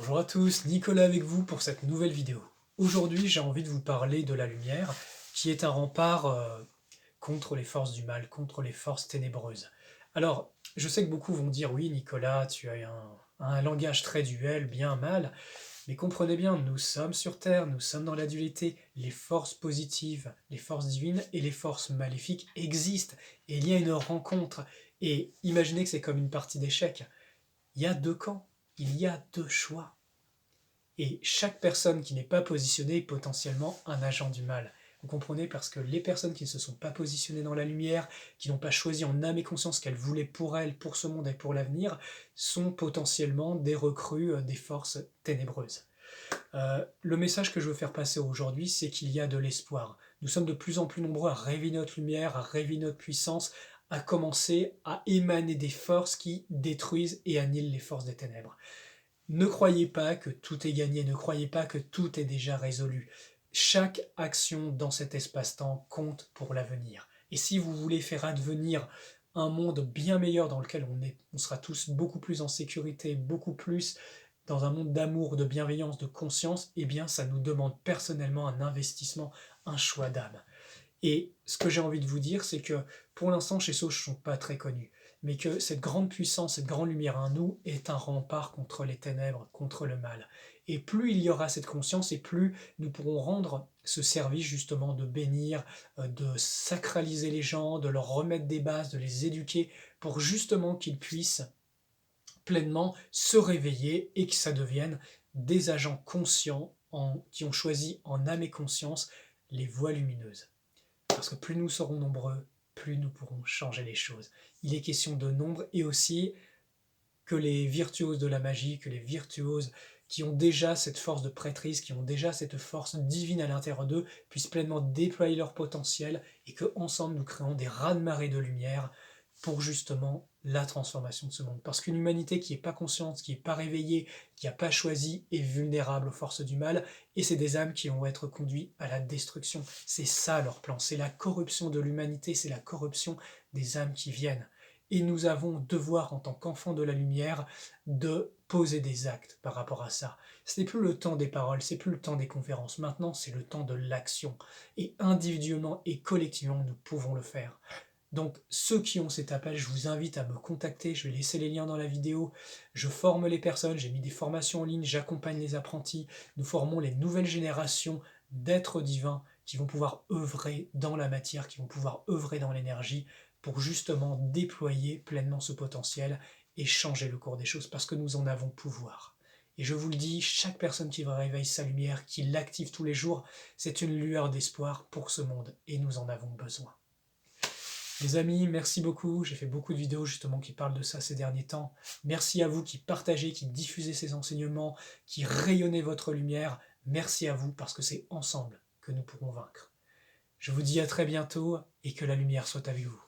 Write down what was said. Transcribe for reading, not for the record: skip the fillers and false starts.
Bonjour à tous, Nicolas avec vous pour cette nouvelle vidéo. Aujourd'hui, j'ai envie de vous parler de la lumière, qui est un rempart contre les forces du mal, contre les forces ténébreuses. Alors, je sais que beaucoup vont dire, oui Nicolas, tu as un langage très duel, bien mal, mais comprenez bien, nous sommes sur Terre, nous sommes dans la dualité, les forces positives, les forces divines et les forces maléfiques existent, et il y a une rencontre, et imaginez que c'est comme une partie d'échecs, il y a deux camps, il y a deux choix. Et chaque personne qui n'est pas positionnée est potentiellement un agent du mal. Vous comprenez? Parce que les personnes qui ne se sont pas positionnées dans la lumière, qui n'ont pas choisi en âme et conscience ce qu'elles voulaient pour elles, pour ce monde et pour l'avenir, sont potentiellement des recrues des forces ténébreuses. Le message que je veux faire passer aujourd'hui, c'est qu'il y a de l'espoir. Nous sommes de plus en plus nombreux à rêver notre lumière, à rêver notre puissance, à commencer à émaner des forces qui détruisent et annihilent les forces des ténèbres. Ne croyez pas que tout est gagné, ne croyez pas que tout est déjà résolu. Chaque action dans cet espace-temps compte pour l'avenir. Et si vous voulez faire advenir un monde bien meilleur dans lequel on sera tous beaucoup plus en sécurité, beaucoup plus dans un monde d'amour, de bienveillance, de conscience, eh bien ça nous demande personnellement un investissement, un choix d'âme. Et ce que j'ai envie de vous dire, c'est que pour l'instant, chez Soch, ne sont pas très connus, mais que cette grande puissance, cette grande lumière en nous est un rempart contre les ténèbres, contre le mal. Et plus il y aura cette conscience, et plus nous pourrons rendre ce service justement de bénir, de sacraliser les gens, de leur remettre des bases, de les éduquer, pour justement qu'ils puissent pleinement se réveiller et que ça devienne des agents conscients qui ont choisi en âme et conscience les voies lumineuses. Parce que plus nous serons nombreux, plus nous pourrons changer les choses. Il est question de nombre et aussi que les virtuoses de la magie, que les virtuoses qui ont déjà cette force de prêtrise, qui ont déjà cette force divine à l'intérieur d'eux, puissent pleinement déployer leur potentiel et qu'ensemble nous créons des raz-de-marée de lumière pour justement la transformation de ce monde. Parce qu'une humanité qui n'est pas consciente, qui n'est pas réveillée, qui n'a pas choisi, est vulnérable aux forces du mal, et c'est des âmes qui vont être conduites à la destruction. C'est ça leur plan, c'est la corruption de l'humanité, c'est la corruption des âmes qui viennent. Et nous avons devoir, en tant qu'enfants de la lumière, de poser des actes par rapport à ça. Ce n'est plus le temps des paroles, c'est plus le temps des conférences, maintenant c'est le temps de l'action. Et individuellement et collectivement, nous pouvons le faire. Donc ceux qui ont cet appel, je vous invite à me contacter, je vais laisser les liens dans la vidéo. Je forme les personnes, j'ai mis des formations en ligne, j'accompagne les apprentis, nous formons les nouvelles générations d'êtres divins qui vont pouvoir œuvrer dans la matière, qui vont pouvoir œuvrer dans l'énergie pour justement déployer pleinement ce potentiel et changer le cours des choses parce que nous en avons pouvoir. Et je vous le dis, chaque personne qui réveille sa lumière, qui l'active tous les jours, c'est une lueur d'espoir pour ce monde et nous en avons besoin. Les amis, merci beaucoup. J'ai fait beaucoup de vidéos justement qui parlent de ça ces derniers temps. Merci à vous qui partagez, qui diffusez ces enseignements, qui rayonnez votre lumière. Merci à vous parce que c'est ensemble que nous pourrons vaincre. Je vous dis à très bientôt et que la lumière soit avec vous.